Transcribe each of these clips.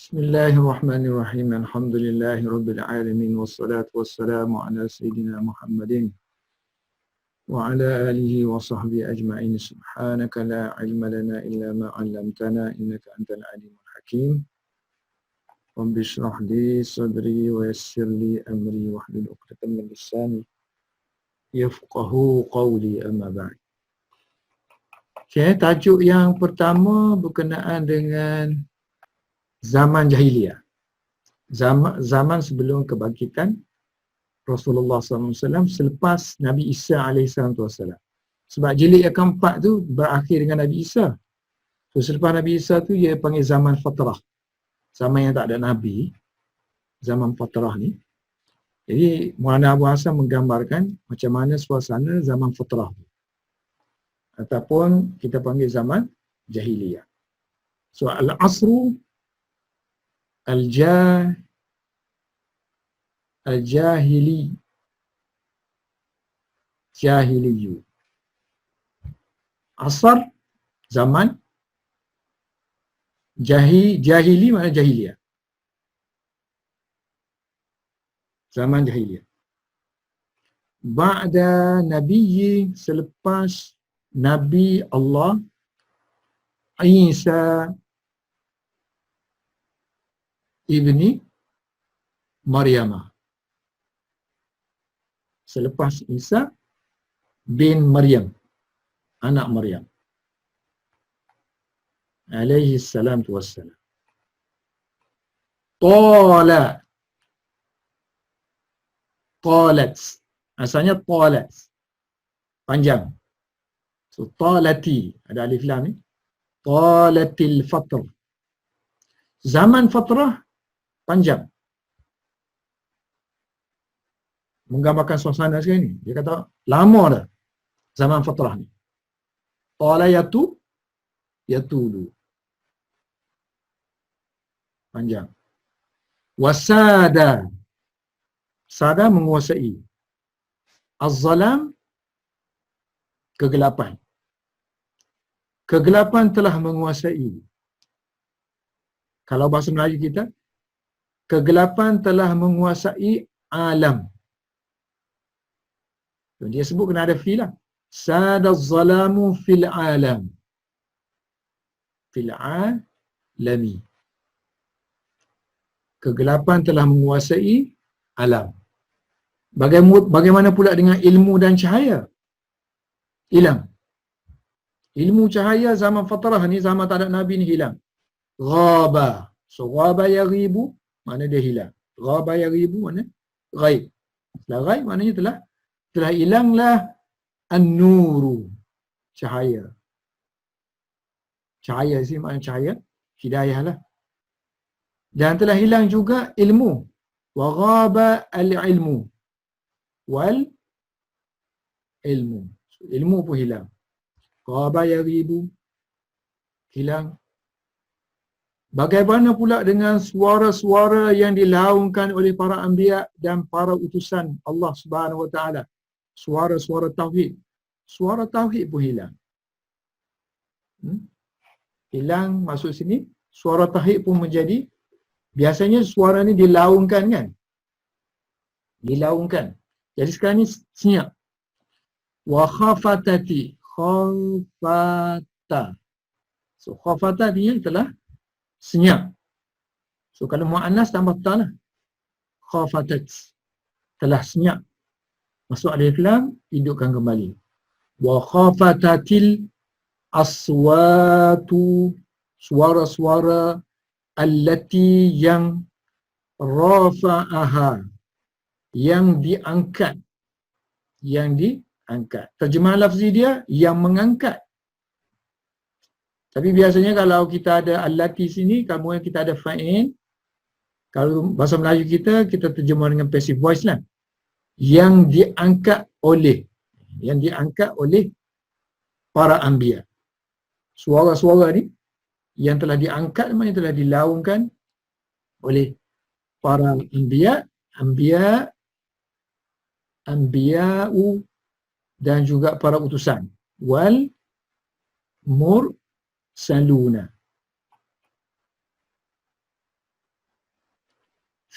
Bismillahirrahmanirrahim. Alhamdulillahirabbil alamin wassalatu wassalamu ala sayyidina Muhammadin wa ala alihi wa sahbihi ajma'in. Subhanaka la ilma lana illa ma 'allamtana innaka antal alimul hakim. Rabbi shrah li sadri wa yassir li amri wahlul 'uqdatam min lisani yafqahu qawli, amma ba'd. Okay, tajuk yang pertama berkenaan dengan zaman jahiliyah. Zaman sebelum kebangkitan Rasulullah SAW selepas Nabi Isa AS. Sebab jilid yang keempat tu berakhir dengan Nabi Isa. So selepas Nabi Isa tu dia panggil zaman fatrah. Zaman yang tak ada Nabi. Zaman fatrah ni. Jadi Maulana Abu Hassan menggambarkan macam mana suasana zaman fatrah tu. Ataupun kita panggil zaman jahiliyah. So al-asru al-jahili jahiliyu. Asar zaman, jahili makna jahiliyah. Zaman jahiliyah. Ba'da nabiyyi, selepas Nabi Allah Isa ibni Maryamah. Selepas Isa bin Maryam, anak Maryam alaihi salam wassalam. Qalat, asalnya qalat, panjang. So talati, ada alif lam ni. Talatil fatrah. Zaman fatrah panjang. Menggambarkan suasana sekarang ni. Dia kata lama dah zaman fatrah ni. Tala yatulu. Panjang. Wasada. Sada menguasai. Az-zalam, kegelapan. Kegelapan telah menguasai. Kalau bahasa Melayu kita, kegelapan telah menguasai alam. Dia sebut kena ada fi lah. Sada zalamu fil alam. Fil alami. Kegelapan telah menguasai alam. Bagaimana pula dengan ilmu dan cahaya? Hilang. Ilmu cahaya zaman fatrah ni, zaman tak ada Nabi ni hilang. Ghaba. So ghaba yaghibu, mana dia hilang. Ghaba yaghibu mana? Ghaib. Setelah ghaib maknanya telah hilanglah an-nuru, cahaya. Cahaya sini makna cahaya hidayah lah. Dan telah hilang juga ilmu. Wa ghaba al-ilmu. Wal ilmu. So, ilmu pun hilang. Ghaba yaghibu, hilang. Bagaimana pula dengan suara-suara yang dilaungkan oleh para anbiya dan para utusan Allah Subhanahu Wa Taala? Suara-suara tauhid. Suara tauhid pun hilang. Hilang masuk sini, suara tauhid pun menjadi, biasanya suara ni dilaungkan kan? Dilaungkan. Jadi sekarang ni senyap. Wa khafatati, khafata. So khafata dia telah senyap. So kalau mu'annas tambah ta lah. Khafatat. Telah senyap. Masuk alif lam, hidupkan kembali. Wa khafatatil aswatu, suara-suara allati yang rafa'aha, yang diangkat. Yang diangkat. Terjemahan lafzi dia, yang mengangkat. Tapi biasanya kalau kita ada allati sini, kalau kita ada fa'il, kalau bahasa Melayu kita terjemah dengan passive voice lah. Yang diangkat oleh para anbiya. Suara-suara ni yang telah diangkat, yang telah dilaungkan oleh para anbiya'u dan juga para utusan. Wal mursaluna.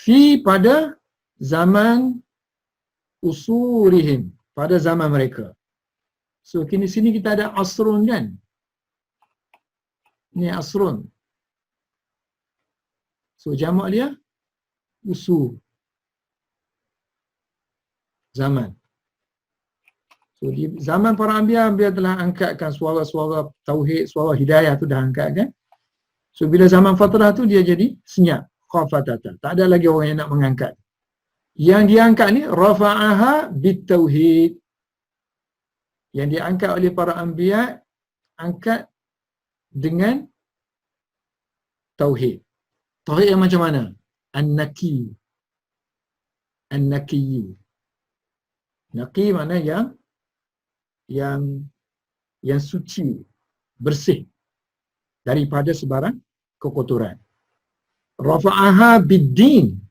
Fi pada zaman usurihim, pada zaman mereka. So kini sini kita ada asrun kan? Ni asrun. So jamak dia usur. Zaman. So di zaman para anbiya, dia telah angkatkan suara-suara tauhid, suara hidayah tu dah angkat kan. So bila zaman fatrah tu dia jadi senyap, khafatata. Tak ada lagi orang yang nak mengangkat. Yang diangkat ni rafa'aha bitauhid. Yang diangkat oleh para anbiya, angkat dengan tauhid. Tauhid yang macam mana? An-naqi. An-naqi. Naqi mana yang suci, bersih daripada sebarang kekotoran. Rafa'aha bid-din,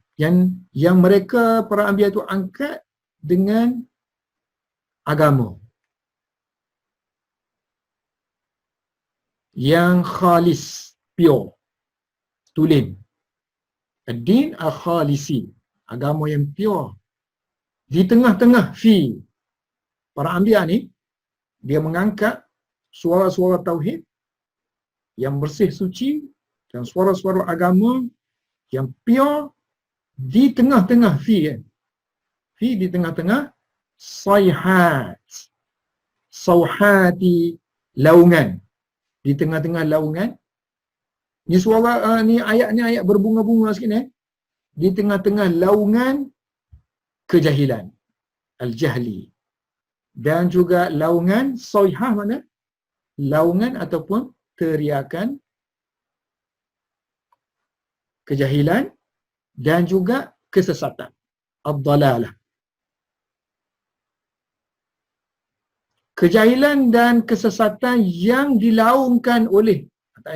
yang mereka para anbiya itu angkat dengan agama yang khalis, pure, tulen. Ad-din al-khalisi, agama yang pure. Di tengah-tengah para anbiya ni, dia mengangkat suara-suara tauhid yang bersih, suci, dan suara-suara agama yang pure di tengah-tengah di tengah-tengah sayhat, sauhati, laungan, di tengah-tengah laungan. Ni suara ni ayat berbunga-bunga sikit di tengah-tengah laungan kejahilan, al-jahli, dan juga laungan sayhah, mana laungan ataupun teriakan kejahilan dan juga kesesatan, ad-dalalah. Kejahilan dan kesesatan yang dilaungkan oleh,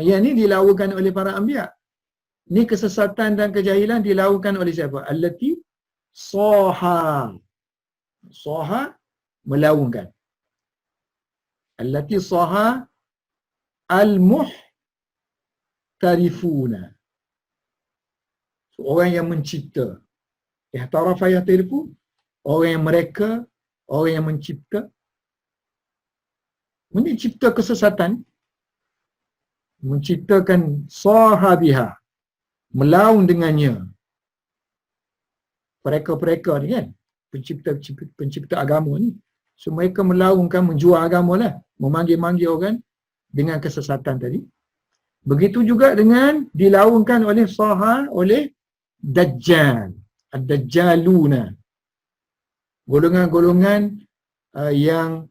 yang ni dilaungkan oleh para anbiya. Ni kesesatan dan kejahilan dilaungkan oleh siapa? Allati saha. Saha, melaungkan. Allati saha al-muhtarifuna. Orang yang mencipta. Ihtarafa yahtarifu, orang yang mereka, orang yang mencipta. Mencipta kesesatan, menciptakan sahabiha, melaung dengannya. Mereka ni kan, pencipta agama ni. So mereka melaungkan, menjual agama lah, memanggil-manggil orang dengan kesesatan tadi. Begitu juga dengan dilaungkan oleh saha, oleh Dajjal, ad-Dajjaluna, golongan-golongan yang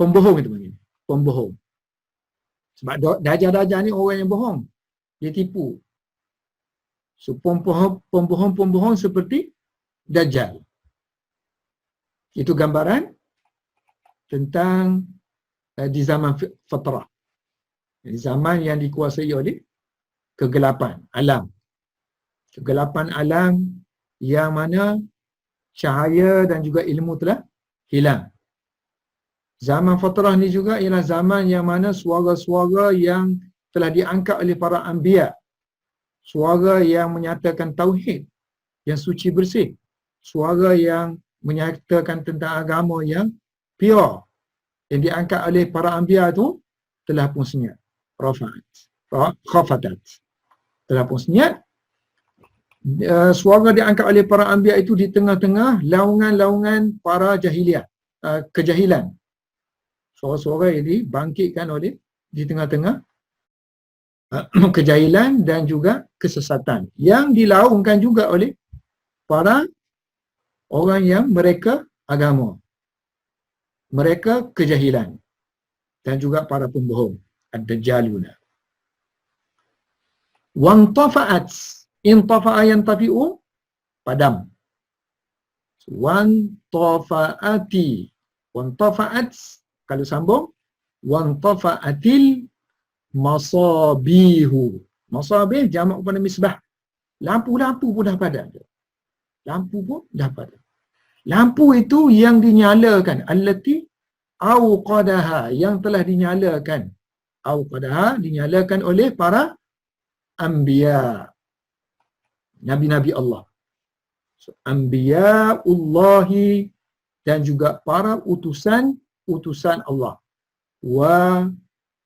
pembohong itu panggil, pembohong. Sebab Dajjal ni orang yang bohong, dia tipu. So pembohong seperti Dajjal. Itu gambaran tentang di zaman fatrah, di zaman yang dikuasai oleh kegelapan alam. Kegelapan alam yang mana cahaya dan juga ilmu telah hilang. Zaman fatrah ni juga ialah zaman yang mana suara-suara yang telah diangkat oleh para anbiya, suara yang menyatakan tauhid yang suci bersih, suara yang menyatakan tentang agama yang pure yang diangkat oleh para anbiya tu telah pun senyap. Khafatat, telah pun senyap. Suara diangkat oleh para anbiya itu di tengah-tengah laungan-laungan para jahiliah, kejahilan. Suara-suara yang dibangkitkan oleh di tengah-tengah kejahilan dan juga kesesatan yang dilaungkan juga oleh para orang yang mereka agama, mereka kejahilan, dan juga para pembohong, ad-dajjaluna. Wantafa'at, intafa'a yantafi'u, padam. Wantafa'ati, wantafa'at, kalau sambung, wantafa'atil masabihu. Masabih jamak kepada misbah. Lampu-lampu pun dah padam. Lampu pun dah padam. Lampu itu yang dinyalakan, allati awqadaha, yang telah dinyalakan. Awqadaha, dinyalakan oleh para anbiya. Nabi-Nabi Allah. So, Anbiya'ullahi dan juga para utusan Allah. Wa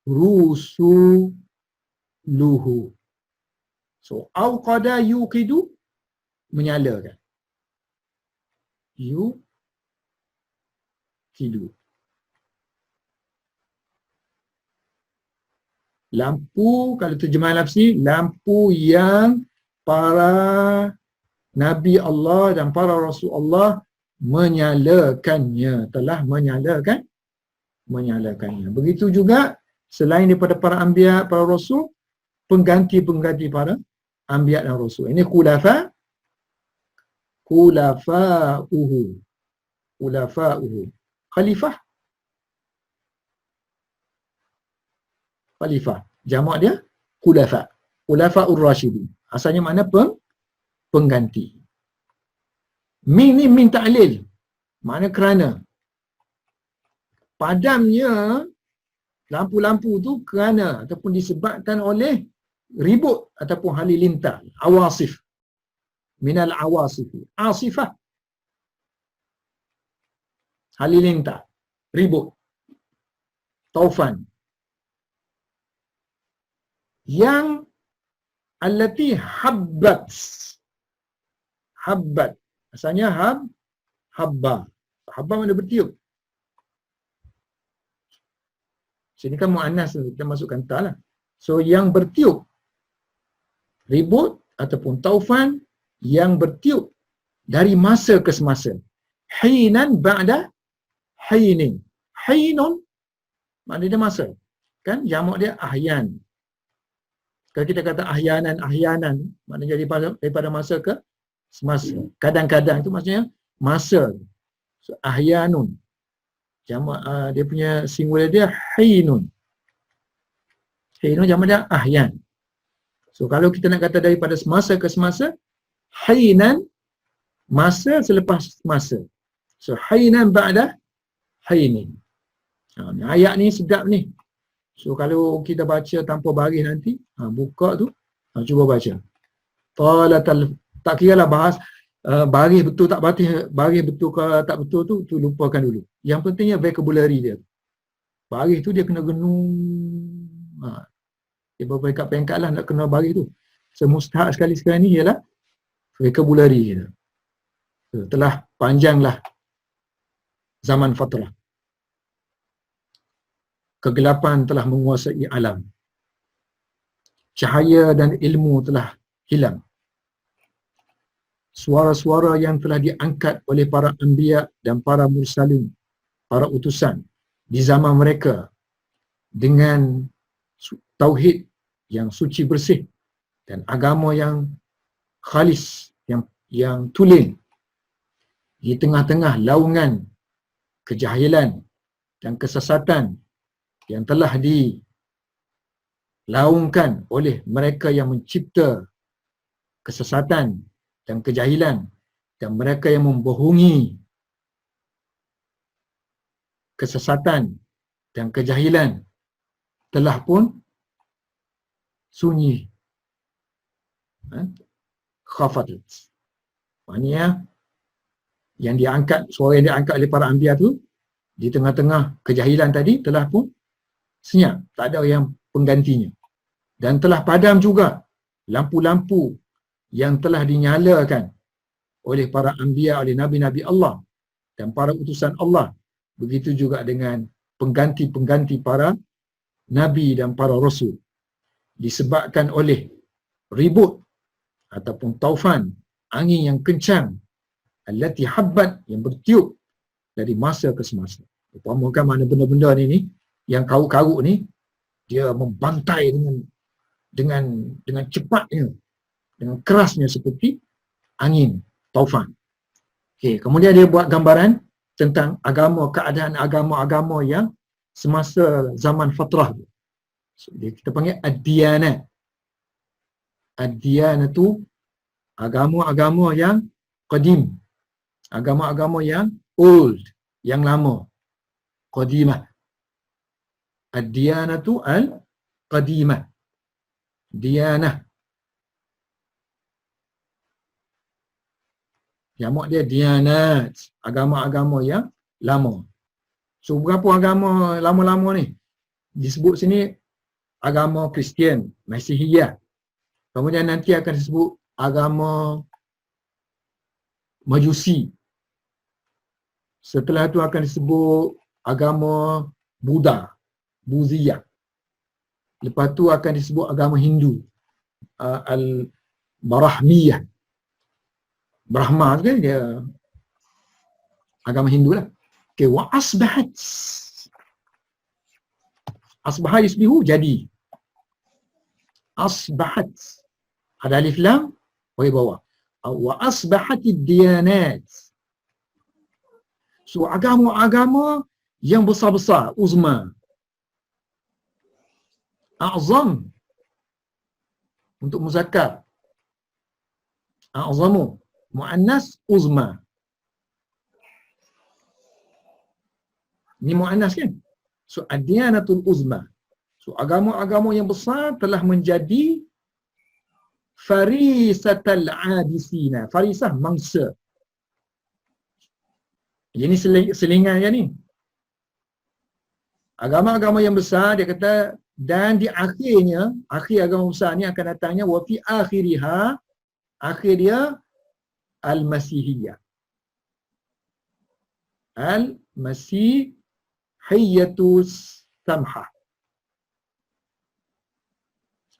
rusuluhu. So, awqada yuqidu, menyalakan. Yuqidu. Lampu, kalau terjemahan lafzi, lampu yang para Nabi Allah dan para Rasul Allah menyalakannya, telah menyalakannya. Begitu juga selain daripada para anbiya, para rasul, pengganti-pengganti para anbiya dan rasul. Ini khulafa'uhu. Khalifah. Jamak dia khulafa. Khulafa'ur Rasyidin. Asalnya makna pengganti. Min ta'lil. Makna kerana. Padamnya lampu-lampu tu kerana ataupun disebabkan oleh ribut ataupun halilintar. Awasif. Minal awasif. Asifah. Halilintar. Ribut. Taufan. Yang allati habbat. Asalnya habba. Habba mana bertiup. Sini kan mu'annas, kita masukkan ta lah. So yang bertiup. Ribut ataupun taufan yang bertiup dari masa ke semasa. Hinan ba'da hinin. Hinun maknanya dia masa. Kan jamak dia ahyan. Kalau kita kata ahyanan, maknanya daripada masa ke semasa. Kadang-kadang itu maksudnya masa. So, ahyanun. Jamak dia punya singular dia hinun. Hinun jamak dia ahyan. So kalau kita nak kata daripada semasa ke semasa, hinan, masa selepas masa. So hinan ba'da hinin. Ayat ni sedap ni. So kalau kita baca tanpa baris nanti, buka tu, cuba baca. Tak kira lah bahas baris betul tak baris betul ke tak betul tu lupakan dulu. Yang pentingnya vocabulary dia. Baris tu dia kena genung. Dia berperingkat-peringkat lah nak kena baris tu. Semustahak sekali sekarang ni ialah vocabulary kita. So, telah panjanglah zaman fatrah. Kegelapan telah menguasai alam. Cahaya dan ilmu telah hilang. Suara-suara yang telah diangkat oleh para anbiya dan para mursalin, para utusan di zaman mereka dengan tauhid yang suci bersih dan agama yang khalis, yang tulen di tengah-tengah laungan kejahilan dan kesesatan yang telah dilaungkan oleh mereka yang mencipta kesesatan dan kejahilan dan mereka yang membohongi kesesatan dan kejahilan telah pun sunyi. Khafatat. Maknanya yang diangkat, suara yang diangkat oleh para anbiya tu di tengah-tengah kejahilan tadi telah pun senyap, tak ada yang penggantinya. Dan telah padam juga lampu-lampu yang telah dinyalakan oleh para anbiya, oleh nabi-nabi Allah dan para utusan Allah. Begitu juga dengan pengganti-pengganti para nabi dan para rasul. Disebabkan oleh ribut ataupun taufan, angin yang kencang, allati habbat, yang bertiup dari masa ke semasa. Umpamakan mana benda-benda ni yang karuk-karuk ni dia membantai dengan cepatnya, dengan kerasnya seperti angin taufan. Okey, kemudian dia buat gambaran tentang agama, keadaan agama-agama yang semasa zaman fatrah. So, kita panggil ad-diyanat. Ad-diyanat tu agama-agama yang qadim, agama-agama yang old, yang lama, qadimah. Ad-diyanatu al-qadimah. Diyanah. Jamak dia diyanat, agama-agama yang lama. So berapa agama lama-lama ni? Disebut sini agama Kristian, Masihiyah. Kemudian nanti akan disebut agama Majusi. Setelah itu akan disebut agama Buddha, Buddhiyah. Lepas tu akan disebut agama Hindu, Al-Brahmiyah. Brahma tu kan dia agama Hindu lah. Okay, wa asbahat. Asbaha yusbihu, jadi. Asbahat. Ada alif lam, bagi bawah. Wa asbahatid diyanat. So agama-agama yang besar-besar, uzma. A'zam untuk muzakkar. A'zamu muannas uzma. Ini muannas kan? So ad-diyanatul uzma. So agama-agama yang besar telah menjadi farisatal adisina. Farisah mangsa. Ini selingan je ni. Agama-agama yang besar dia kata, dan di akhirnya, akhir agama besar ni akan datangnya wa fi akhiriha, akhir dia al-masihiyah. Al-masihiyatus samhah.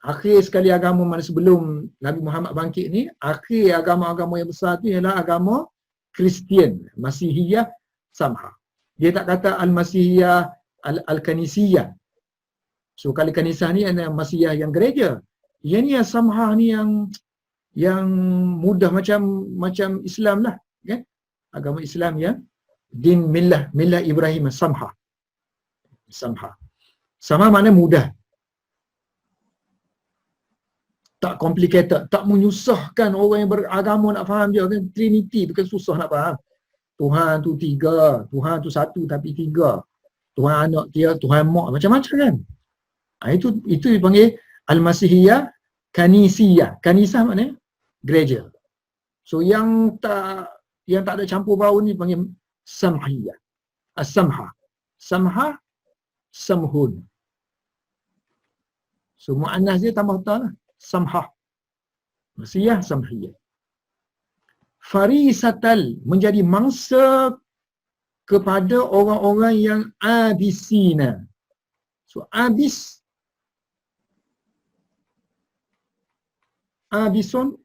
Akhir sekali agama mana sebelum Nabi Muhammad bangkit ni, akhir agama-agama yang besar tu ialah agama Kristian, Masihiyah samhah. Dia tak kata al-masihiyah al-kanisiyah. So kalau kanisah ni ada masihiyah yang gereja. Yang ni yang samhah ni yang mudah macam Islam lah, kan? Agama Islam yang din millah Ibrahim samhah. Samhah. Sama makna mudah. Tak complicated, tak menyusahkan orang yang beragama nak faham dia kan. Trinity bukan susah nak faham. Tuhan tu tiga, Tuhan tu satu tapi tiga. Tuhan anak dia, Tuhan mak, macam-macam kan. Itu dipanggil al-masihiyah kanisiyah. Kanisah maknanya gereja. So yang tak ada campur bau ni panggil samhiyah. As-samha. Samha, samhun. So muannas dia tambah ta lah. Samhah. Masihiyah, samhiyah. Farisatal, menjadi mangsa kepada orang-orang yang abisina. So abisun,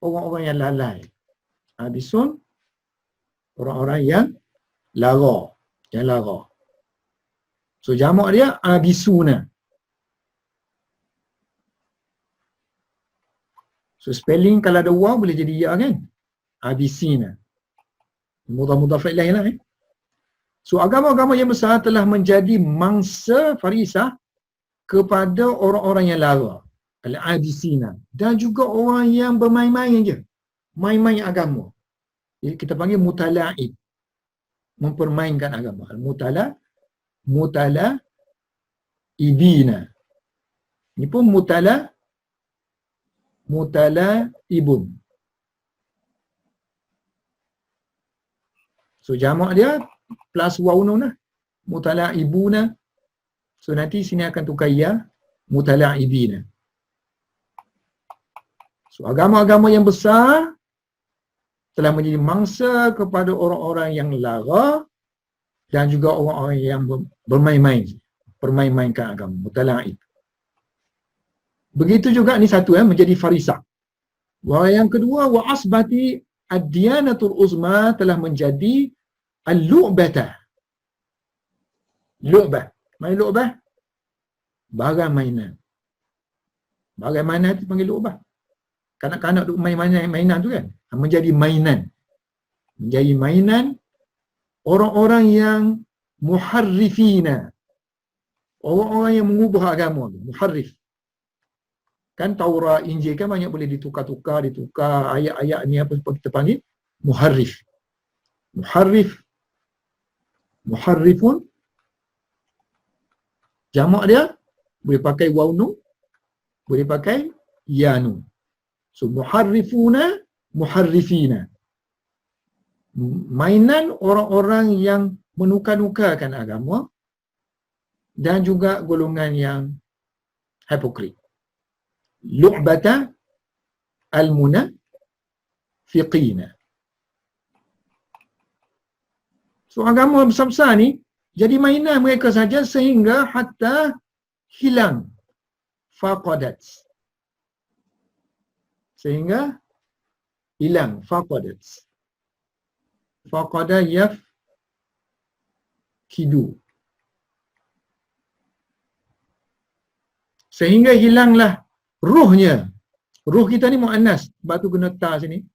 orang-orang yang lalai. Abisun, orang-orang yang lara. So jamak dia abisuna. So spelling kalau ada waw boleh jadi ya kan? Abisina. Mudhaf ilaih lah. So agama-agama yang besar telah menjadi mangsa farisah kepada orang-orang yang lara. Al-abisina. Dan juga orang yang bermain-main je. Main-main agama. Jadi kita panggil mutala'ib. Mempermainkan agama. Mutala'ibina. Ini pun mutala'ibun. So jamak dia plus waw nun lah. Mutala'ibuna. So nanti sini akan tukar ya. Mutala'ibina. So agama-agama yang besar telah menjadi mangsa kepada orang-orang yang lara dan juga orang-orang yang bermain-main. Permain-mainkan agama. Mutala'ib. Begitu juga ni satu menjadi farisah. Yang kedua wa asbati ad-diyanatul uzma telah menjadi al-lu'bah. Lu'bah. Main lu'bah? Barang mainan. Barang mainan tu panggil lu'bah. Kanak-kanak duk main mainan tu kan. Menjadi mainan. Menjadi mainan orang-orang yang muharrifina. Orang-orang yang mengubah agama tu. Muharrif. Kan Taurat, Injil kan banyak boleh ditukar ayat-ayat ni apa kita panggil muharrif. Muharrifun jamak dia boleh pakai waw nu, boleh pakai ya nu. So muharrifuna, muharrifina. mainan orang-orang yang menukar-nukarkan agama dan juga golongan yang hipokrit. Lu'bata al-munafiqina. So agama besar-besar ni jadi mainan mereka saja sehingga hatta hilang, faqadat, sehingga hilang, faqadat, faqada yafkidu, sehingga hilanglah ruhnya. Ruh kita ni muannas, sebab tu guna ta sini,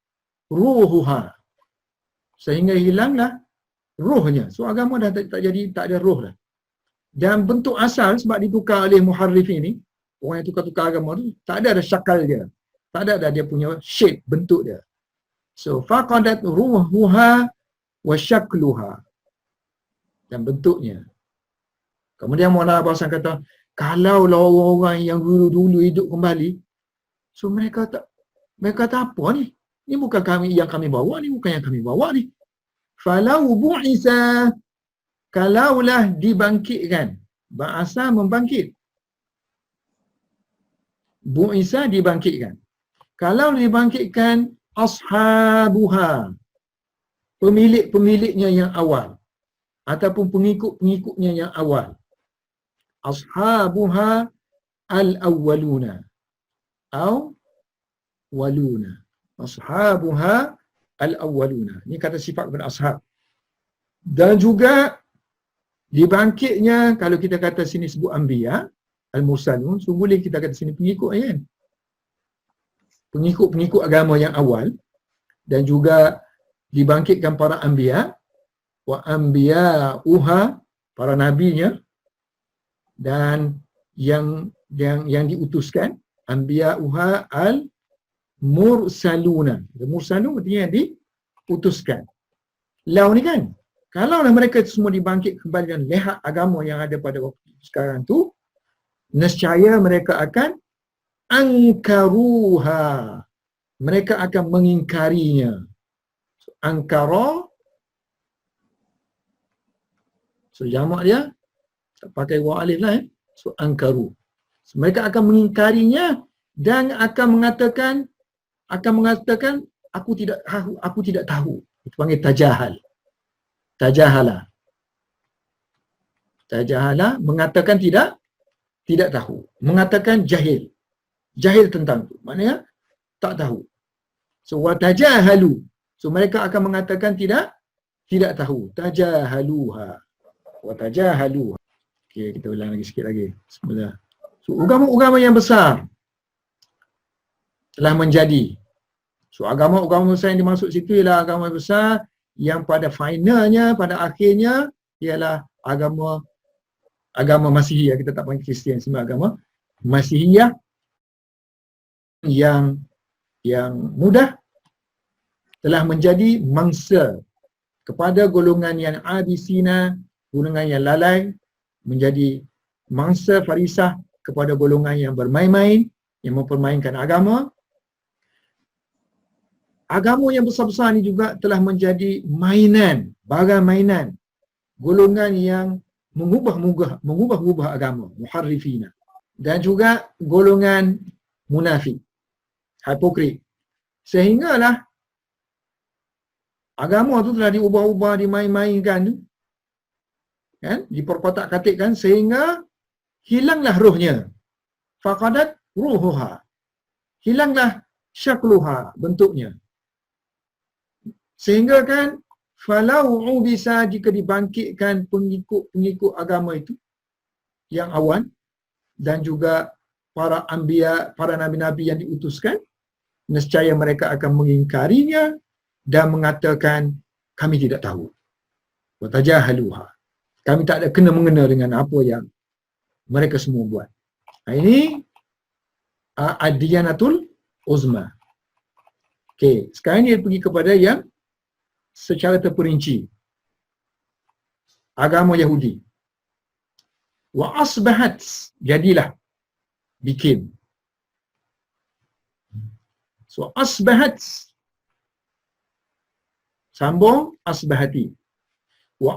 ruhuha, sehingga hilanglah ruhnya. So agama dah tak jadi, tak ada ruh dah. Dan bentuk asal sebab ditukar oleh muharrif ini, orang yang tukar-tukar agama tu, tak ada syakal dia, tak ada dia punya shape, bentuk dia. So faqadat ruhuha wa syakluha, dan bentuknya. Kemudian Maulana Abbasan kata, kalaulah orang-orang yang dulu-dulu hidup kembali, so mereka kata apa ni? Ni bukan kami yang kami bawa ni, bukan yang kami bawa ni. Falau bu'isa, kalaulah dibangkitkan. Ba'asa membangkit. Bu'isa dibangkitkan. Kalau dibangkitkan ashabuha, pemilik-pemiliknya yang awal, ataupun pengikut-pengikutnya yang awal. Ashabuha al-awwaluna atau waluna. Ashabuha al-awwaluna. Ini kata sifat kepada ashab. Dan juga dibangkitnya, kalau kita kata sini sebut anbiya, al-mursalun, so boleh kita kata sini pengikut kan? Pengikut-pengikut agama yang awal, dan juga dibangkitkan para anbiya, wa anbiya'uha, para nabinya, dan yang diutuskan, anbiya'uha al-mursaluna. Mursalun artinya yang diutuskan. Lau ni kan, kalaulah mereka semua dibangkit kembali dan lihat agama yang ada pada waktu sekarang tu, nescaya mereka akan angkaruha, mereka akan mengingkarinya. So, angkara, so jamak dia tak pakai wa alif lah, so angkaru. So, mereka akan mengingkarinya dan akan mengatakan aku tidak tahu. Itu panggil tajahal. Tajahala mengatakan tidak tahu, mengatakan jahil tentang itu, maknanya tak tahu. So watajahalu, so mereka akan mengatakan tidak tahu, tajahaluha, watajahaluha. Okey, kita ulang lagi sikit lagi. Bismillah. So agama-agama yang besar telah menjadi. So agama-agama besar yang dimaksud situ ialah agama besar yang pada finalnya, pada akhirnya ialah agama Masihiyah. Kita tak panggil Kristian, semua agama Masihiyah yang mudah telah menjadi mangsa kepada golongan yang abisina, golongan yang lalai, menjadi mangsa farisah kepada golongan yang bermain-main, yang mempermainkan agama. Agama yang besar-besar ni juga telah menjadi mainan, barang mainan golongan yang mengubah agama, muharrifina, dan juga golongan munafik, hipokrit, sehinggalah agama tu telah diubah-ubah, dimain-mainkan, kan, diperkotak-katikkan sehingga hilanglah ruhnya. Faqadat ruhuha, hilanglah syakluha, bentuknya. Sehingga kan falau bisa, jika dibangkitkan pengikut agama itu yang awal, dan juga para anbiya, para nabi-nabi yang diutuskan, nescaya mereka akan mengingkarinya dan mengatakan kami tidak tahu. Wa tajahaluha, kami tak ada kena-mengena dengan apa yang mereka semua buat. Ini ad-diyanatul uzma. Okey, sekarang ni pergi kepada yang secara terperinci. Agama Yahudi. Wa asbahat, jadilah, became. So asbahat, Sambung asbahati. Wa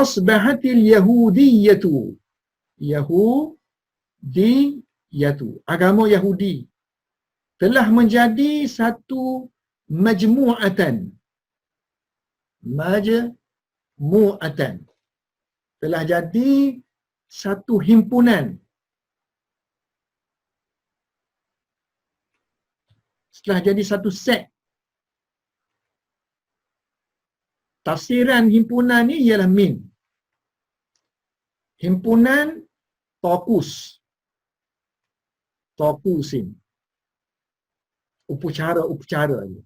asbahatil yahudiyatu. Yahudiyatu. Agama Yahudi telah menjadi satu majmu'atan. Majmu'atan. Telah jadi satu himpunan. Setelah jadi satu set. Tafsiran himpunan ni ialah min. Himpunan tokus. Tokusin. Upacara ni.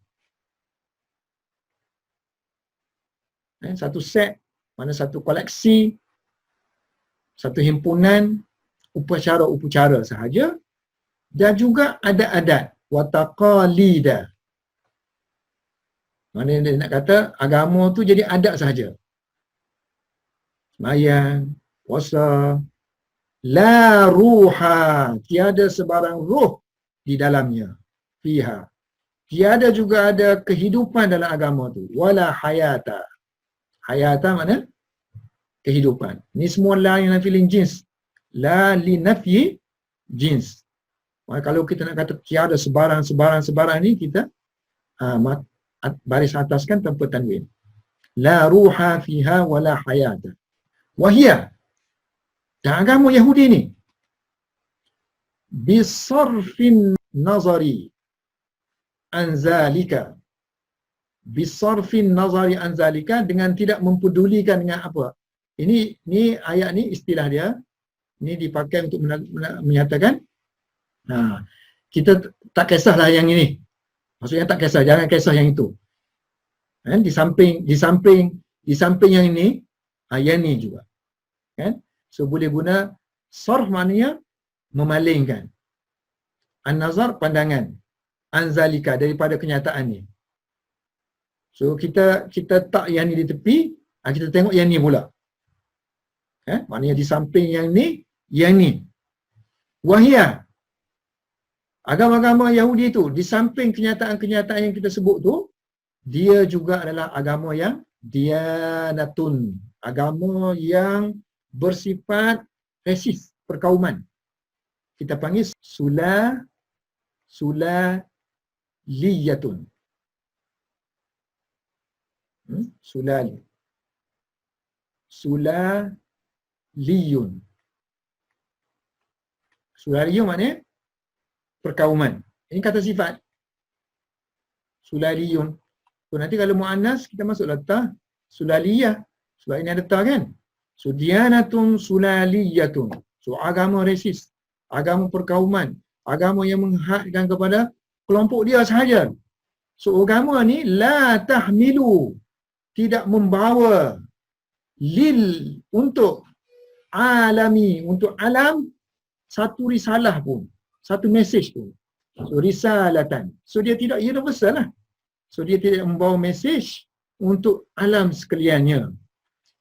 Satu set, mana satu koleksi, satu himpunan upacara sahaja, dan juga adat-adat wa taqalida. Mana dia nak kata agama tu jadi adat sahaja. Sembahyang, puasa, la ruha, tiada sebarang roh di dalamnya. Fiha. Tiada juga ada kehidupan dalam agama tu. Wala hayata. Hayata mana? Kehidupan. Ini semua la yang nafi jins. La li nafi jins. Maka kalau kita nak kata tiada sebarang ni kita baris ataskan tanpa tanwin. La ruha fiha wala hayata. Wahia. Dan agama Yahudi ni bisarfin nazari anzalika. Bisarfin nazari anzalika, dengan tidak mempedulikan dengan apa. Ini ayat ni istilah dia. Ini dipakai untuk menyatakan kita tak kisahlah yang ini. Maksudnya tak kisah, jangan kisah yang itu. Di samping yang ini, yang ini juga. Kan? So boleh guna sarf, maknanya memalingkan. An-nazar, pandangan. Anzalika, daripada kenyataan ni. So kita tak yang ni di tepi, kita tengok yang ni pula. Maknanya di samping yang ni. Wahia. Agama-agama Yahudi itu, di samping kenyataan-kenyataan yang kita sebut tu, dia juga adalah agama yang dianatun. Agama yang bersifat resis, perkauman. Kita panggil sulaliyatun. Sulaliyun. Sulaliyun maknanya perkauman. Ini kata sifat. Sulaliyun. So nanti kalau mu'annas, kita masuklah ta sulaliyah. Sebab ini ada ta kan? So dianatun sulaliyatun. So agama resis. Agama perkauman. Agama yang menghadkan kepada kelompok dia sahaja. So agama ni la tahmilu. Tidak membawa untuk alami, untuk alam, satu risalah pun. Satu mesej pun. So risalatan. So dia tidak universal lah. So dia tidak membawa mesej untuk alam sekaliannya.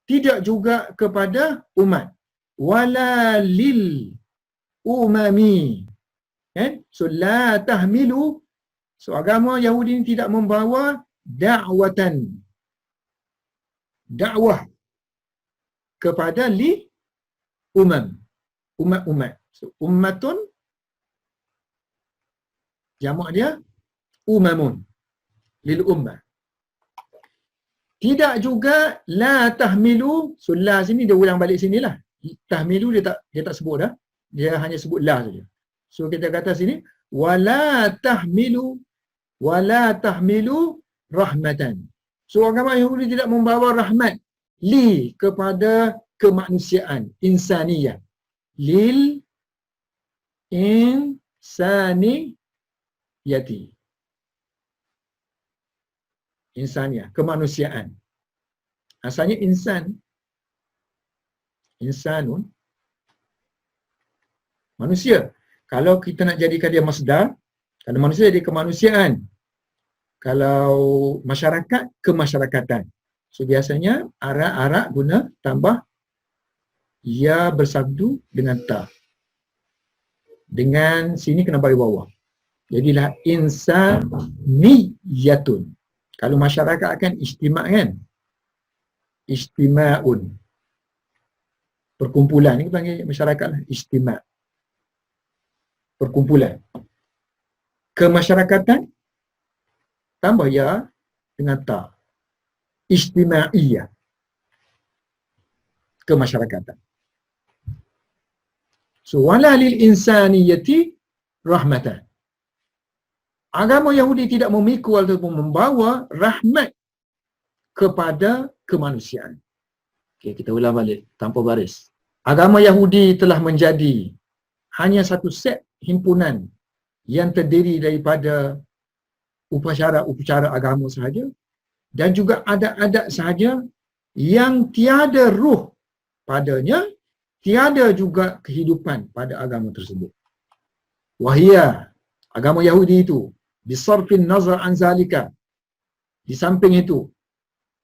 Tidak juga kepada umat. Wala lil umami. So la tahmilu. So agama Yahudi ini tidak membawa da'watan. Dakwah kepada umat-umat. So ummatun, jamak dia umamun, lil ummah. Tidak juga la tahmilu. So la sini dia ulang balik sinilah. Tahmilu dia tak sebut dah. Dia hanya sebut la saja. So kita kata sini wala tahmilu rahmatan. So agama Yahudi tidak membawa rahmat kepada kemanusiaan, insaniyah. Lil insaniyati. Insaniyah, kemanusiaan. Asalnya insan. Insanun. Manusia. Kalau kita nak jadikan dia masdar, kalau manusia jadi kemanusiaan. Kalau masyarakat, kemasyarakatan. So biasanya arak guna tambah ya bersabdu dengan ta. Dengan sini kena bagi bawah. Jadilah insaniyatun. Kalau masyarakat kan ijtima' kan? Ijtima'un. Perkumpulan ni panggil masyarakat lah. Ijtima'. Perkumpulan. Kemasyarakatan tambah ya dengan ta. Ijtima'iyah. Kemasyarakatan. So, wala lil insaniyati rahmatan. Agama Yahudi tidak memikul ataupun membawa rahmat kepada kemanusiaan. Okay, kita ulang balik tanpa baris. Agama Yahudi telah menjadi hanya satu set himpunan yang terdiri daripada upacara-upacara agama sahaja dan juga adat-adat sahaja yang tiada ruh padanya, tiada juga kehidupan pada agama tersebut. Wahia, agama Yahudi itu, bisarfin nazar an zalika, di samping itu,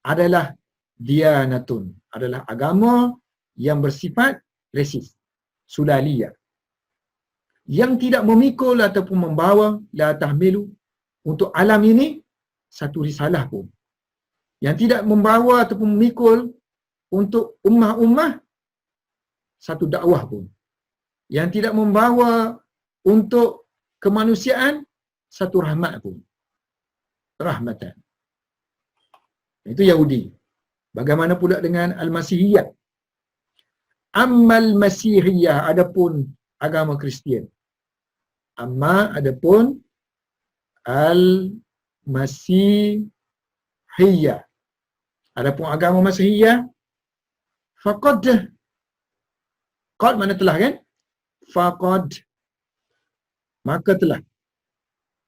adalah dianatun, adalah agama yang bersifat resis, sulaliyah, yang tidak memikul ataupun membawa la tahmilu untuk alam ini satu risalah pun, yang tidak membawa ataupun memikul untuk ummah-ummah satu dakwah pun, yang tidak membawa untuk kemanusiaan satu rahmat pun. Rahmatan. Itu Yahudi. Bagaimana pula dengan Al-Masihiyah? Ammal Masihiyah, adapun agama Kristian. Amma adapun Al-Masihiyah. Adapun agama Masihiyah, faqad. Qad mana telah kan? Faqad. Maka telah.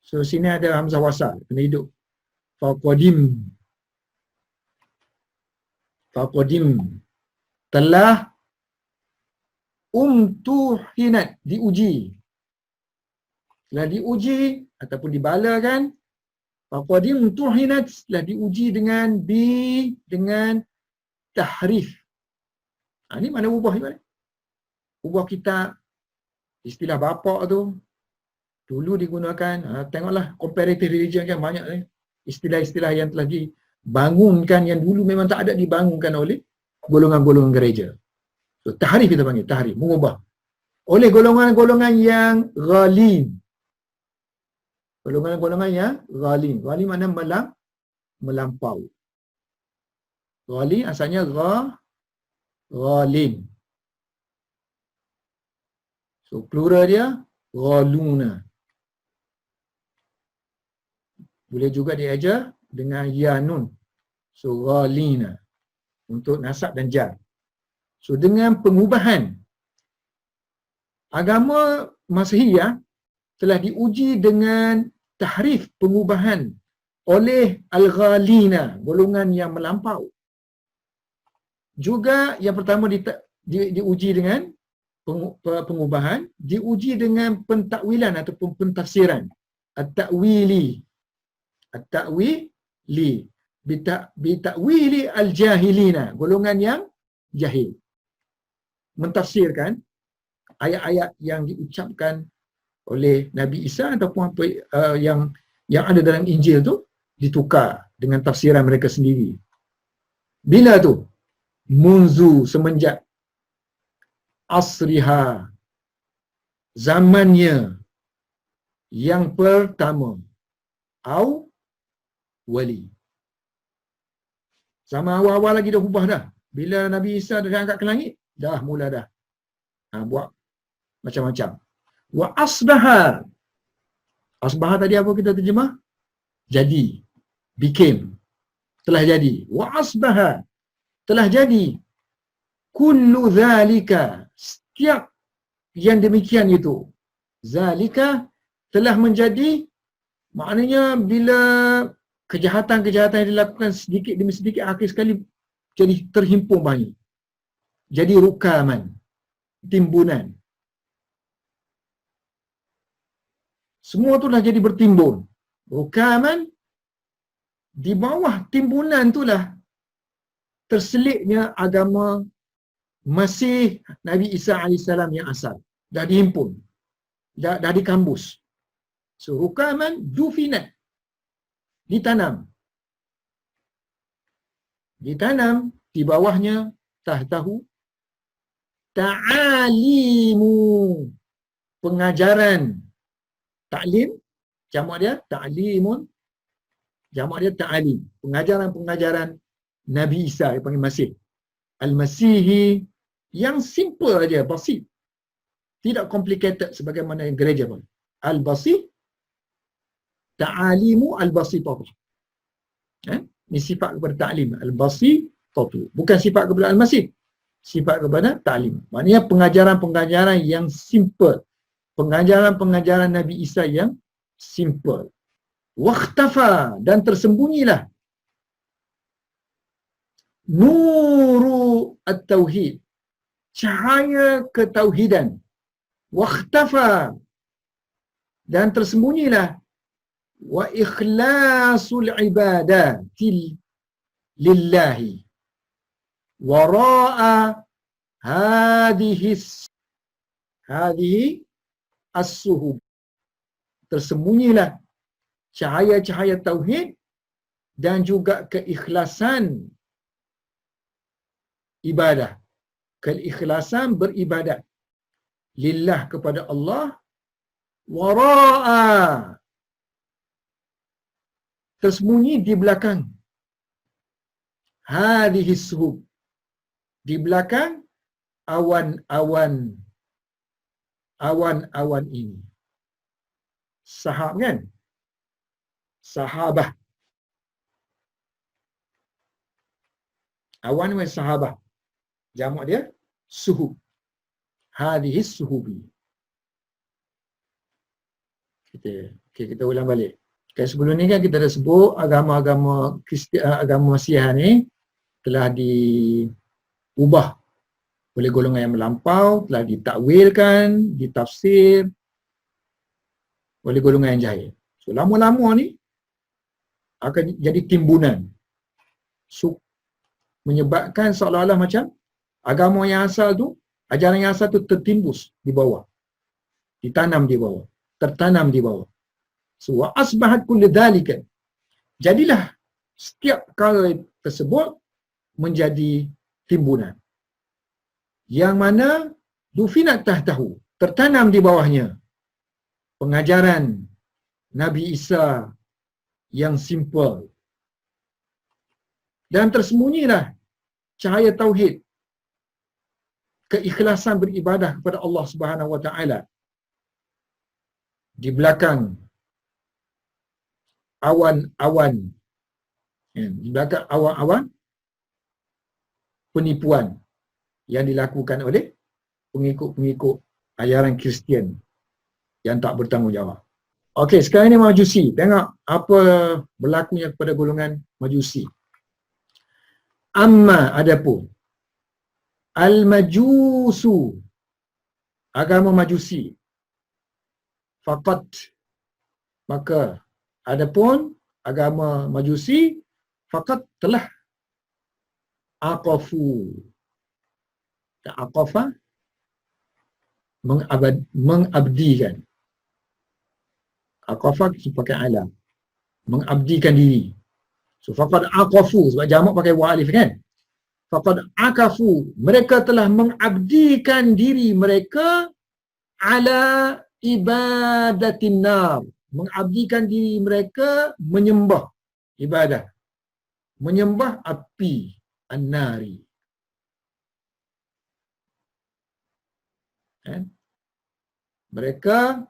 So sini ada hamzah wasal, kena hidup. Faqadim. Faqadim. Telah umtuhinat, diuji. Telah diuji ataupun dibalakan. Faqadim umtuhinat, telah diuji dengan tahrif. Ini mana ubah ni mana? Ubah kita istilah bapak tu dulu digunakan, tengoklah comparative religion kan banyak istilah-istilah yang telah dibangunkan yang dulu memang tak ada dibangunkan oleh golongan-golongan gereja. So tahrif kita panggil, tahrif, mengubah oleh golongan-golongan yang ghalin. Golongan-golongan yang ghalin. Ghalin makna melampau. Ghalin asalnya ghalin. So plural dia ghaluna. Boleh juga diajar dengan ya nun. So ghalina untuk nasab dan jar. So dengan pengubahan agama Masihiyah telah diuji dengan tahrif, pengubahan oleh al-ghalina, golongan yang melampau. Juga yang pertama diuji dengan pengubahan, diuji dengan pentakwilan ataupun pentafsiran. At-ta'wili. At-ta'wili. Bitakwili al-jahilina. Golongan yang jahil. Mentafsirkan ayat-ayat yang diucapkan oleh Nabi Isa ataupun apa yang ada dalam Injil tu ditukar dengan tafsiran mereka sendiri. Bila tu? Munzu, semenjak asriha, zamannya yang pertama, au wali. Zaman awal-awal lagi dah ubah dah. Bila Nabi Isa dah angkat ke langit, dah mula dah buat macam-macam. Wa asbaha. Asbaha tadi apa kita terjemah? Jadi, became, telah jadi. Wa asbaha, telah jadi. Kullu zalika, setiap yang demikian itu. Zalika telah menjadi, maknanya bila kejahatan-kejahatan yang dilakukan sedikit demi sedikit, akhir sekali jadi terhimpun banyak. Jadi rukaman, timbunan. Semua itulah jadi bertimbun. Rukaman, di bawah timbunan itulah terselitnya agama Masih Nabi Isa AS yang asal. Dah dihimpun. Dah dikambus. So, rukaman dufinat. Ditanam. Ditanam di bawahnya tahtahu ta'alimu, pengajaran. Ta'lim jamak dia ta'limun, jamak dia ta'alim. Pengajaran-pengajaran Nabi Isa yang panggil Masih. Al-Masihi yang simple aja, basit. Tidak complicated sebagaimana yang gereja pun. Al-Basit, ta'alimu al-basitah. Ini sifat kepada ta'lim. Al-basitatu. Bukan sifat kepada al-masih. Sifat kepada ta'lim. Maknanya pengajaran-pengajaran yang simple. Pengajaran-pengajaran Nabi Isa yang simple. Wakhtafa, dan tersembunyilah nuru at-tauhid, cahaya ketauhidan. Wakhtafa, dan tersembunyilah wa ikhlasul ibadati lillahi wara'a hadhihi as-suhub. Tersembunyilah cahaya-cahaya tauhid dan juga keikhlasan ibadah, keikhlasan beribadat lillah kepada Allah, wara'a, tersembunyi di belakang hadhihi suhub, di belakang awan-awan ini. Sahab kan? Sahabah. Awan wa sahabah. Jamak dia suhub. Hadhihi suhubi. Kita ulang balik. Okay, sebelum ni kan kita dah sebut agama-agama Kristian, agama Masiah ni telah diubah oleh golongan yang melampau, telah ditakwilkan, ditafsir oleh golongan yang jahil. So lama-lama ni akan jadi timbunan. So, menyebabkan seolah-olah macam agama yang asal tu, ajaran yang asal tu tertimbus di bawah. Ditanam di bawah. Tertanam di bawah. So, wa asbahat kulli dhalika. Jadilah setiap perkara tersebut menjadi timbunan. Yang mana dufinat tahtahu, tertanam di bawahnya pengajaran Nabi Isa yang simple. Dan tersembunyilah cahaya tauhid, keikhlasan beribadah kepada Allah Subhanahu wa taala di belakang awan-awan, di belakang awan-awan penipuan yang dilakukan oleh pengikut-pengikut ajaran Kristian yang tak bertanggungjawab. Okey, sekarang ni Majusi. Tengok apa berlakunya kepada golongan Majusi. Amma adapun al-majusu, agama Majusi, faqat, maka adapun agama Majusi faqat telah aqafu. Aqafa mengabdikan. Aqafa pakai alam, mengabdikan diri. So faqad aqafu, sebab jamak pakai wa alif kan. Faqad aqafu, mereka telah mengabdikan diri mereka ala ibadatin nar, mengabdikan diri mereka menyembah ibadah, menyembah api an-nari. Mereka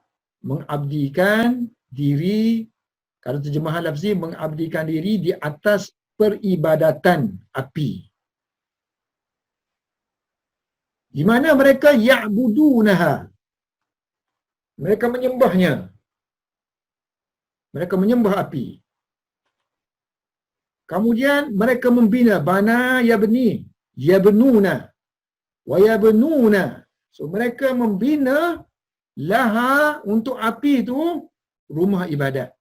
mengabdikan diri, kalau terjemahan lafzi, mengabdikan diri di atas peribadatan api. Di mana mereka ya'budunaha, mereka menyembahnya. Mereka menyembah api. Kemudian mereka membina, bana yabni, yabnuna wa yabnuna. So mereka membina laha, untuk api itu, rumah ibadat,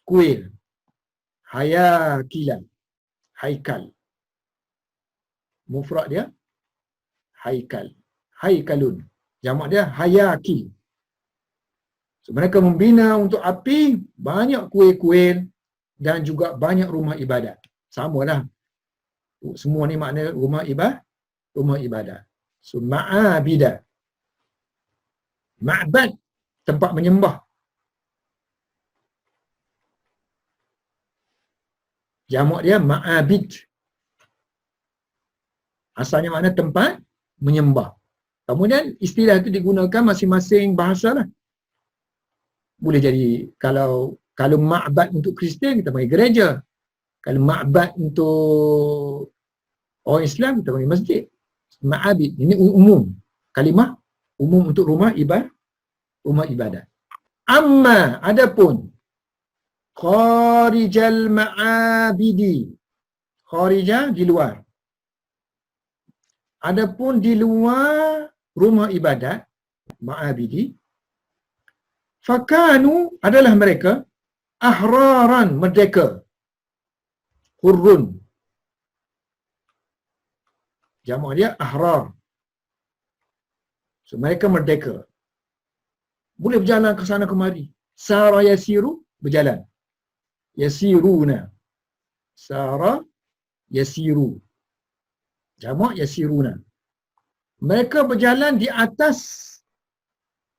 kuil, hayakilan, haikal. Mufrad dia haikal, haikalun. Jamak dia hayakil. So mereka membina untuk api banyak kuil-kuil dan juga banyak rumah ibadat. Samalah Semua ni makna rumah ibadah. So ma'abidah, ma'bad, tempat menyembah. Jamak dia ma'abid. Asalnya makna tempat menyembah. Kemudian istilah itu digunakan masing-masing bahasa lah. Boleh jadi kalau ma'bad untuk Kristian kita panggil gereja. Kalau ma'bad untuk orang Islam kita panggil masjid. Ma'abid ini umum. Kalimah umum untuk rumah ibadah. Amma adapun kharijal ma'abidi. Kharija di luar. Adapun di luar rumah ibadat, ma'abidi, fakanu adalah mereka ahraran, merdeka. Hurrun. Jamak dia ahrar. So mereka merdeka. Boleh berjalan ke sana kemari. Sara yasiru, berjalan. Yasiruna. Sara yasiru. Jamak yasiruna. Mereka berjalan di atas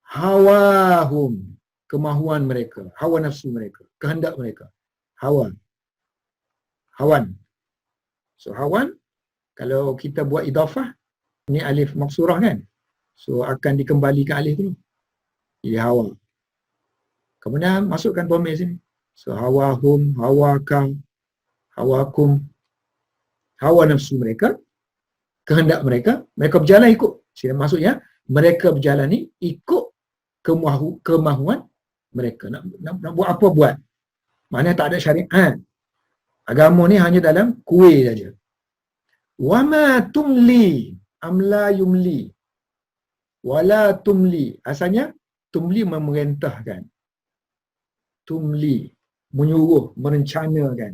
hawahum, kemahuan mereka, hawa nafsu mereka, kehendak mereka. Hawan. So hawan, kalau kita buat idafah, ni alif maksurah kan? So akan dikembalikan alif tu. Jadi hawa. Kemudian masukkan dhamir sini. So hawahum, hawakam, hawakum, hawa nafsu mereka, kehendak mereka, mereka berjalan ikut. Maksudnya mereka berjalan ni ikut kemahuan mereka. Nak buat apa buat. Maknanya tak ada syariat. Agama ni hanya dalam kuih saja. Wama tumli amla yumli. Wala tumli. Asalnya tumli memerintahkan. Tumli menyuruh, merencanakan.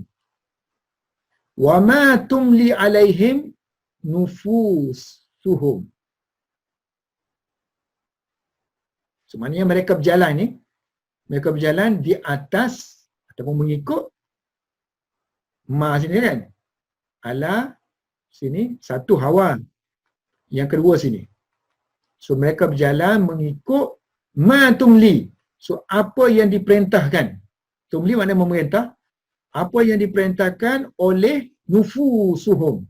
Wama tumli alaihim nufusuhum. So, maknanya mereka berjalan ni, mereka berjalan di atas ataupun mengikut ma sini kan. Ala sini satu hawa. Yang kedua sini. So mereka berjalan mengikut ma tumli. So apa yang diperintahkan. Tumli maknanya memerintah. Apa yang diperintahkan oleh nufusuhum.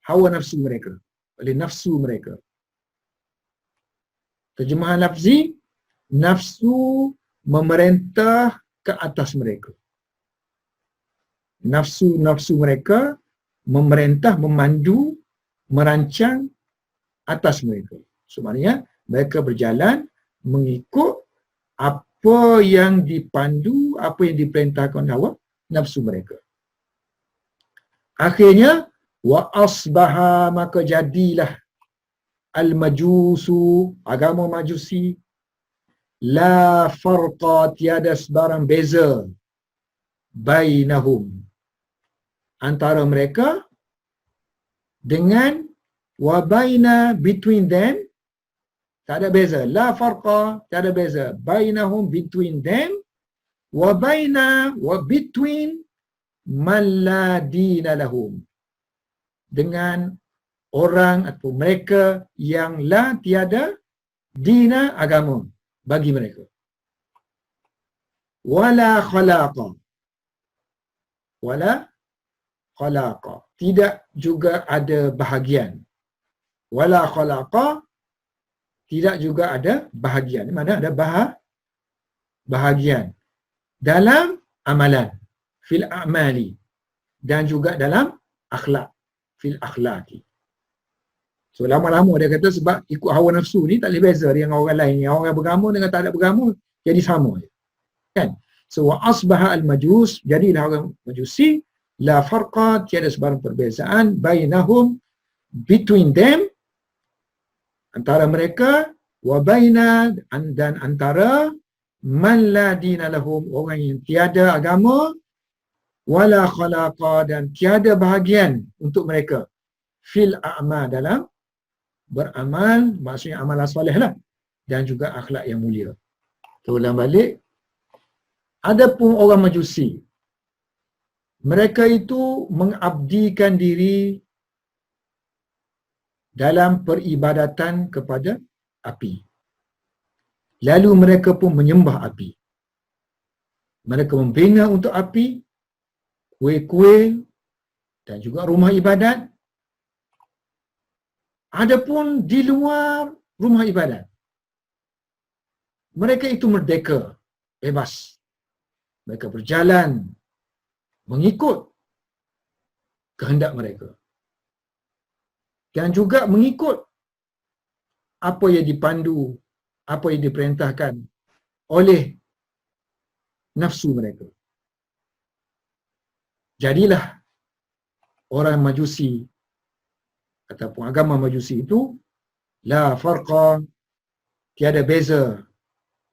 Hawa nafsu mereka. Oleh nafsu mereka. Terjemahan lafzi, nafsu memerintah ke atas mereka. Nafsu-nafsu mereka memerintah, memandu, merancang atas mereka. So maknanya mereka berjalan mengikut apa yang dipandu, apa yang diperintahkan hawa nafsu mereka. Akhirnya wa asbaha, maka jadilah al-majusu, agama majusi, la farqa, tiada sebarang beza, bainahum, antara mereka dengan wa baina, between them, tak ada beza. La farqa, tak ada beza. Bainahum, between them, wa baina, wa between man la dina lahum, dengan orang atau mereka yang la, tiada, dina, agama bagi mereka. Wala khalaqa, wala khalaqa, tidak juga ada bahagian. Wala khalaqa, tidak juga ada bahagian. Mana ada bahagian dalam amalan, fil a'mali, dan juga dalam akhlak, fil akhlaki. So lama-lama dia kata sebab ikut hawa nafsu ni tak boleh beza dengan orang lain. Yang orang beragama dengan tak ada beragama jadi sama. Kan? So wa asbaha al-majus, jadilah orang majusi, la farqa, tiada sebarang perbezaan, bainahum, between them, antara mereka, wa baina, dan antara man la dina lahum, orang yang tiada agama, wala khalaqa, dan tiada bahagian untuk mereka, fil a'ma, dalam beramal, maksudnya amalan soleh lah, dan juga akhlak yang mulia. Kita ulang balik. Adapun orang majusi, mereka itu mengabdikan diri dalam peribadatan kepada api. Lalu mereka pun menyembah api. Mereka membina untuk api kuil-kuil dan juga rumah ibadat. Adapun di luar rumah ibadat, mereka itu merdeka, bebas. Mereka berjalan mengikut kehendak mereka. Dan juga mengikut apa yang dipandu, apa yang diperintahkan oleh nafsu mereka. Jadilah orang Majusi ataupun agama Majusi itu la farqa, tiada beza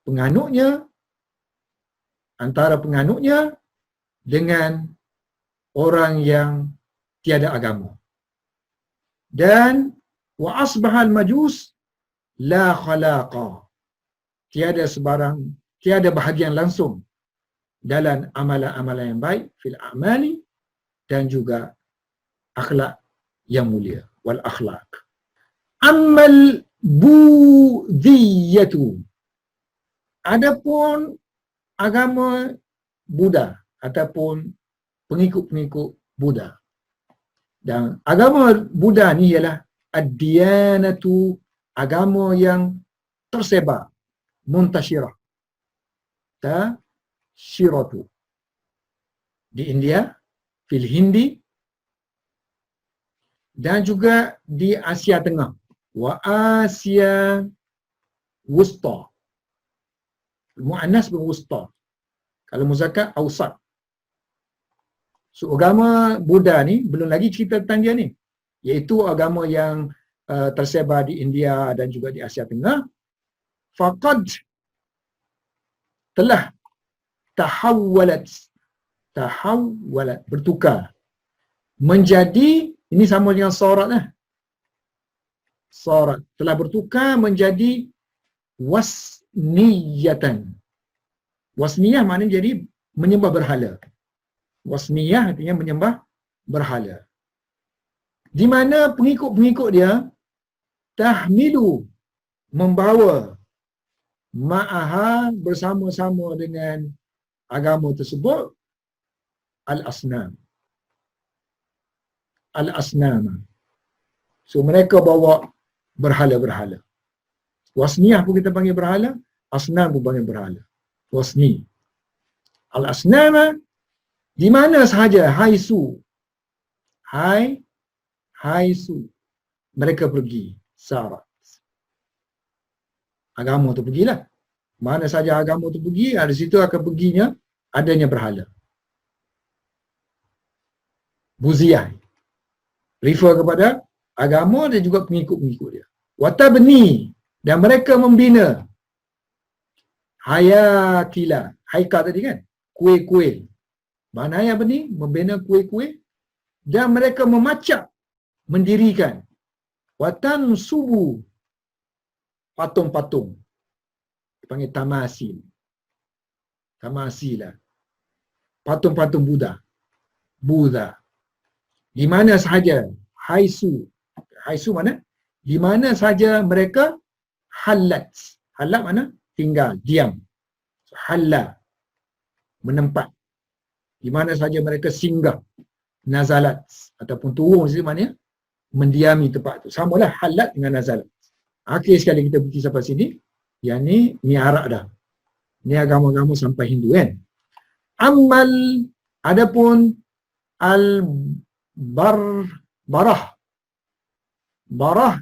penganutnya antara penganutnya dengan orang yang tiada agama. Dan wa asbahal majus la khalaqa, tiada sebarang, tiada bahagian langsung dalam amalan-amalan yang baik fil a'mali dan juga akhlak yang mulia, wal akhlak. Ammal budhiyatu, adapun agama Buddha ataupun pengikut-pengikut Buddha. Dan agama Buddha ni ialah ad-diyanatu, agama yang tersebar, muntashirah, tashiratu, di India, fil Hindi, dan juga di Asia Tengah, wa Asia Wusta. Mu'annas bin Wusta. Kalau muzakkar, Awsat. So, agama Buddha ni, belum lagi cerita tentang dia ni, iaitu agama yang tersebar di India dan juga di Asia Tengah. Faqad telah tahawwalat, bertukar, menjadi, ini sama dengan sarat lah. Sarat telah bertukar menjadi wasniyatan. Wasniyah maknanya jadi menyembah berhala. Wasniyah artinya menyembah berhala. Di mana pengikut-pengikut dia tahmilu, membawa, ma'aha, bersama-sama dengan agama tersebut, al-asnam. Al-asnama. So mereka bawa berhala-berhala. Wasniyah pun kita panggil berhala, asnam pun panggil berhala. Wasni. Al-asnama, di mana sahaja, haisu, haisu, mereka pergi, sarat. Agama tu pergilah. Mana saja agama tu pergi, di situ akan perginya adanya berhala. Buziyah. Refer kepada agama dan juga pengikut-pengikut dia. Watabni, dan mereka membina hayatila, haika tadi kan, kuil-kuil. Mana yang apa ni? Membina kuil-kuil. Dan mereka memacak, mendirikan watan subu, patung-patung. Dipanggil tamasil. Tamasilah. Patung-patung Buddha. Buddha. Di mana sahaja, haisu. Haisu mana? Di mana sahaja mereka halat. Halat mana? Tinggal, diam. Halla, menempat. Di mana sahaja mereka singgah. Nazalat. Ataupun turun di mana? Mendiami tempat tu. Samalah halat dengan nazalat. Akhir sekali kita berhenti sampai sini. Yang ni Arab dah. Ni agama-agama sampai Hindu kan. Amal, adapun al-barah. Barah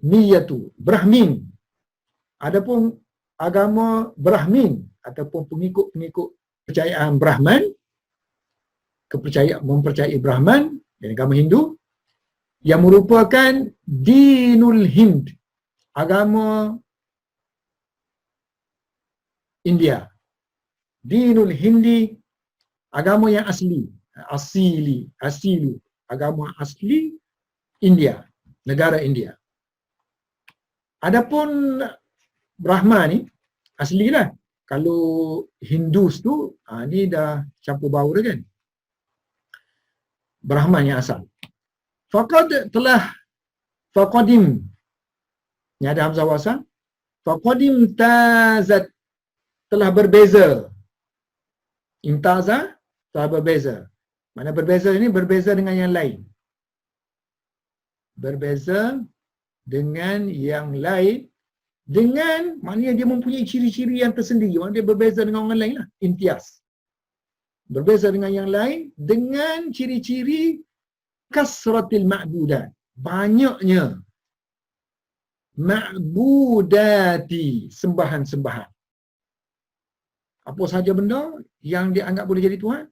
niyatu, Brahmin. Adapun agama Brahmin ataupun pengikut-pengikut kepercayaan Brahman, mempercayai Brahman dan agama Hindu, yang merupakan dinul Hind, agama India. Dinul Hindi, agama yang asli, asilu, agama asli India, negara India. Adapun Brahma ni aslilah. Kalau Hindus tu, ni dah campur baur dah kan. Brahman yang asal. Faqad Faqadim. Ni ada hamzah wasal. Faqadim tazat. Telah berbeza. Imtaza telah berbeza. Mana berbeza ini? Berbeza dengan yang lain. Berbeza dengan yang lain. Dengan, maknanya dia mempunyai ciri-ciri yang tersendiri. Maknanya dia berbeza dengan orang lain lah. Imtiaz. Berbeza dengan yang lain dengan ciri-ciri kasratil ma'budat. Banyaknya ma'budati, sembahan-sembahan. Apa sahaja benda yang dianggap boleh jadi Tuhan,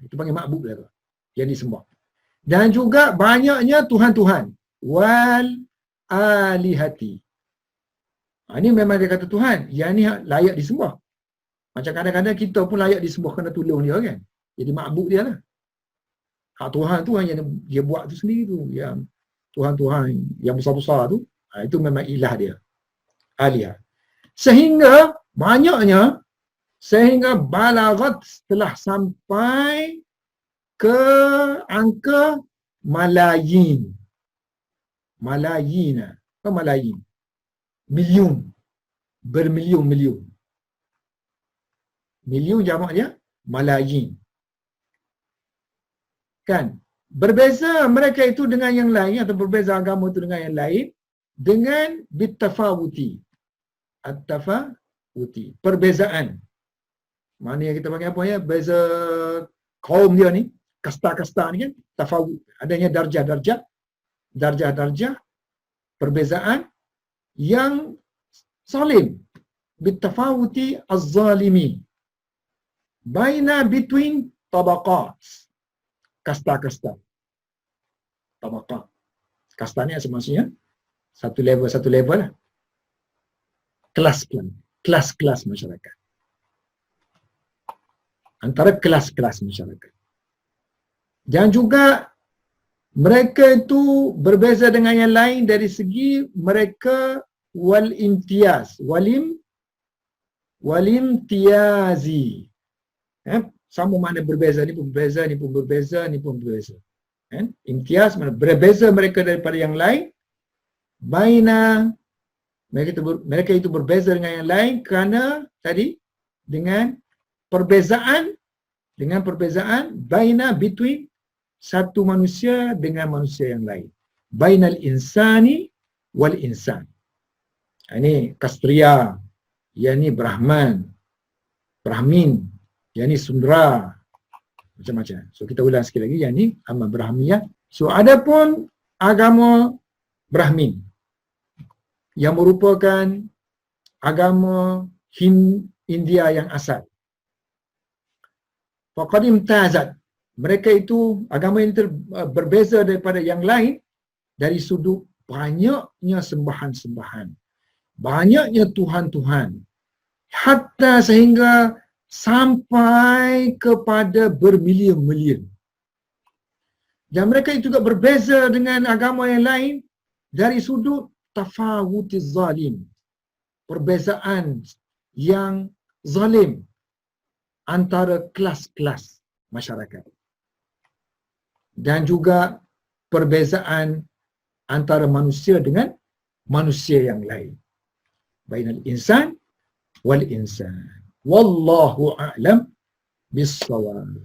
itu panggil ma'bud lah tu, yang disembah. Dan juga banyaknya Tuhan-Tuhan. Wal alihati. Ini memang dia kata Tuhan, yang ni layak disembah. Macam kadang-kadang kita pun layak disembah kena tolong dia kan. Jadi ma'bud dia lah. Hak Tuhan tu yang dia buat tu sendiri tu. Yang Tuhan-Tuhan yang besar-besar tu, itu memang ilah dia. Aliyah. Sehingga banyaknya, sehingga balagat telah sampai ke angka malayin. Malayina. Apa malayin? Million. Bermilion-milion. Million jamak dia malayin. Kan? Berbeza mereka itu dengan yang lain, atau berbeza agama itu dengan yang lain dengan bitafawuti. At-tafawuti. Perbezaan. Maknanya kita panggil apa ya? Beza kaum dia ni, kasta-kasta ni kan, tafawut. Adanya darjah-darjah, darjah-darjah, perbezaan yang zalim. Bitafawuti az-zalimi. Baina between tabaqat. Kasta-kasta. Tabaqat. Kasta ni maksudnya satu level lah. Kelas-kelas masyarakat. Antara kelas-kelas masyarakat. Dan juga mereka itu berbeza dengan yang lain dari segi mereka wal imtiaz. Walim tiazi. Sama mana berbeza, ni pun berbeza, ni pun berbeza, ni pun berbeza. Imtiaz mana berbeza mereka daripada yang lain. Baina, mereka itu berbeza dengan yang lain kerana tadi dengan perbezaan baina between satu manusia dengan manusia yang lain. Bainal insani wal insan. Ini Kastria, yang ni Brahmin, yang ni Sundra, macam-macam. So kita ulang sekali lagi, yang ni Ahmad Brahmiyah. So adapun agama Brahmin yang merupakan agama India yang asal. Faqadim tazat. Mereka itu agama yang berbeza daripada yang lain dari sudut banyaknya sembahan-sembahan. Banyaknya Tuhan-Tuhan. Hatta sehingga sampai kepada bermilion-milion. Dan mereka itu juga berbeza dengan agama yang lain dari sudut tafawutiz zalim. Perbezaan yang zalim antara kelas-kelas masyarakat. Dan juga perbezaan antara manusia dengan manusia yang lain. Bainal insan wal insan. Wallahu a'lam bis-shawab.